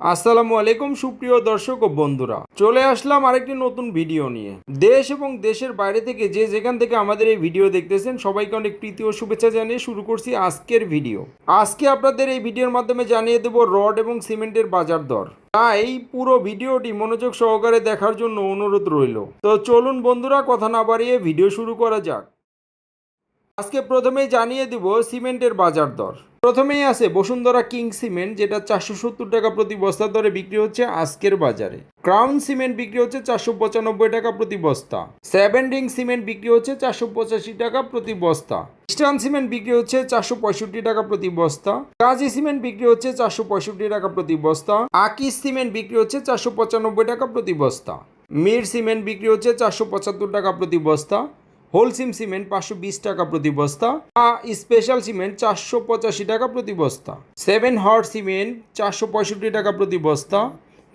আসসালামু আলাইকুম সুপ্রিয় দর্শক ও বন্ধুরা, চলে আসলাম আরেকটি নতুন ভিডিও নিয়ে। দেশ এবং দেশের বাইরে থেকে যে যেখান থেকে আমাদের এই ভিডিও দেখতেছেন সবাইকে অনেক প্রীতি ও শুভেচ্ছা জানিয়ে শুরু করছি আজকের ভিডিও। আজকে আপনাদের এই ভিডিওর মাধ্যমে জানিয়ে দেব রড এবং সিমেন্টের বাজার দর। তাই পুরো ভিডিওটি মনোযোগ সহকারে দেখার জন্য অনুরোধ রইল। তো চলুন বন্ধুরা, কথা না বাড়িয়ে ভিডিও শুরু করা যাক। আজকে প্রথমেই জানিয়ে দিব সিমেন্টের বাজার দর। প্রথমেই আছে বসুন্ধরা কিং সিমেন্ট, যেটা 470 টাকা প্রতি বস্তা দরে বিক্রি হচ্ছে আজকের বাজারে। ক্রাউন সিমেন্ট বিক্রি হচ্ছে 495 টাকা প্রতি বস্তা। সেভেন রিং সিমেন্ট বিক্রি হচ্ছে 485 টাকা প্রতি বস্তা। ইস্টার্ন সিমেন্ট বিক্রি হচ্ছে 465 টাকা প্রতি বস্তা। কাজী সিমেন্ট বিক্রি হচ্ছে 465 টাকা প্রতি বস্তা। আকিস সিমেন্ট বিক্রি হচ্ছে 495 টাকা প্রতি বস্তা। মির সিমেন্ট বিক্রি হচ্ছে 475 টাকা প্রতি বস্তা। হোলসিম সিমেন্ট 520 টাকা প্রতি বস্তা। স্পেশাল সিমেন্ট 485 টাকা প্রতি বস্তা। সেভেন হর্স সিমেন্ট 465 টাকা প্রতি বস্তা।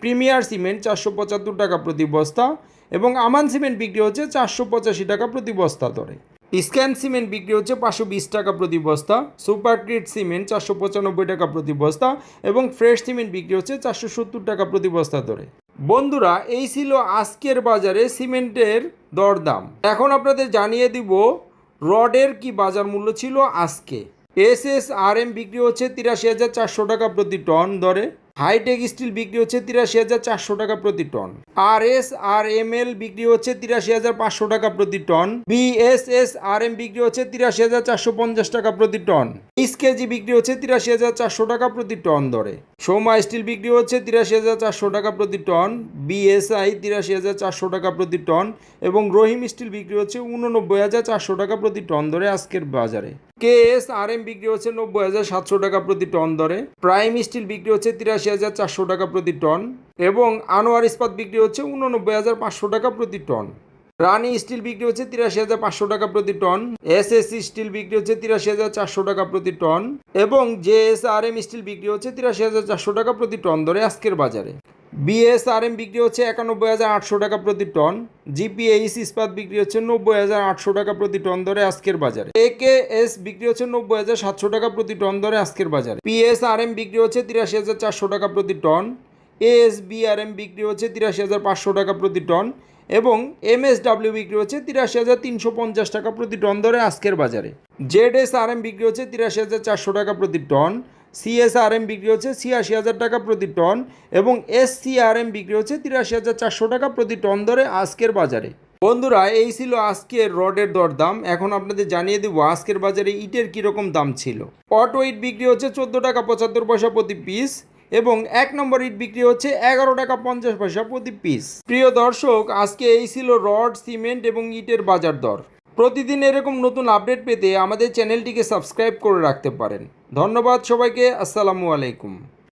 প্রিমিয়ার সিমেন্ট 475 টাকা প্রতি বস্তা এবং আমান সিমেন্ট বিক্রি হচ্ছে 485 টাকা প্রতি বস্তা দরে। স্ক্যান সিমেন্ট বিক্রি হচ্ছে 520 টাকা প্রতি বস্তা। সুপার ক্রিট সিমেন্ট 495 টাকা প্রতি বস্তা এবং ফ্রেশ সিমেন্ট বিক্রি হচ্ছে 470 টাকা প্রতি বস্তা দরে। বন্ধুরা, এই ছিল আজকের বাজারে সিমেন্টের দরদাম। এখন আপনাদের জানিয়ে দিব রডের কি বাজার মূল্য ছিল আজকে। SSRM বিক্রি হচ্ছে 83,400 টাকা প্রতি টন দরে। হাইটেক স্টিল বিক্রি হচ্ছে 83,400 টাকা প্রতি টন। RSRML বিক্রি হচ্ছে 83,500 টাকা প্রতি টন। BSSRM বিক্রি হচ্ছে 83,450 টাকা প্রতি টন। কেজি বিক্রি হচ্ছে 83,400 টাকা প্রতি টন দরে। সোমা স্টিল বিক্রি হচ্ছে 83,400 টাকা প্রতি টন। BSI 83,400 টাকা প্রতি টন এবং রহিম স্টিল বিক্রি হচ্ছে 89,400 টাকা প্রতি টন দরে আজকের বাজারে। KSRM বিক্রি হচ্ছে 90,700 টাকা প্রতি টন দরে। প্রাইম স্টিল বিক্রি হচ্ছে 83,400 টাকা প্রতি টন এবং আনোয়ার ইস্পাত বিক্রি হচ্ছে 89,500 টাকা প্রতি টন। রানি স্টিল বিক্রি হচ্ছে 83,500 টাকা প্রতি টন। SSC স্টিল বিক্রি হচ্ছে 83,400 টাকা প্রতি টন এবং JSRM স্টিল বিক্রি হচ্ছে 83,400 টাকা প্রতি টন ধরে আজকের বাজারে। BSRM বিক্রি হচ্ছে 91,800 টাকা প্রতি টন। GPH ইস্পাত বিক্রি হচ্ছে 90,800 টাকা প্রতি টন ধরে আজকের বাজারে। AKS বিক্রি হচ্ছে 90,700 টাকা প্রতি টন ধরে আজকের বাজারে। PSRM বিক্রি হচ্ছে 83,400 টাকা প্রতি টন। ASBRM বিক্রি হচ্ছে 83,500 টাকা প্রতি টন এবং MSW বিক্রি হচ্ছে 83,350 টাকা প্রতি টন ধরে আজকের বাজারে। ZSRM বিক্রি হচ্ছে 83,400 টাকা প্রতি টন। CSRM বিক্রি হচ্ছে 86,000 টাকা প্রতি টন এবং SCRM বিক্রি হচ্ছে 83,400 টাকা প্রতি টন ধরে আজকের বাজারে। বন্ধুরা, এই ছিল আজকের রডের দরদাম। এখন আপনাদের জানিয়ে দেবো আজকের বাজারে ইটের কীরকম দাম ছিল। অটো ইট বিক্রি হচ্ছে 14 টাকা 75 পয়সা প্রতি পিস এবং 1 নম্বর ইট বিক্রি হচ্ছে 11 টাকা 50 পয়সা প্রতি পিস। প্রিয় দর্শক, আজকে এই ছিল রড, সিমেন্ট এবং ইটের বাজার দর। প্রতিদিন এরকম নতুন আপডেট পেতে আমাদের চ্যানেলটিকে সাবস্ক্রাইব করে রাখতে পারেন। ধন্যবাদ সবাইকে। আসসালামু আলাইকুম।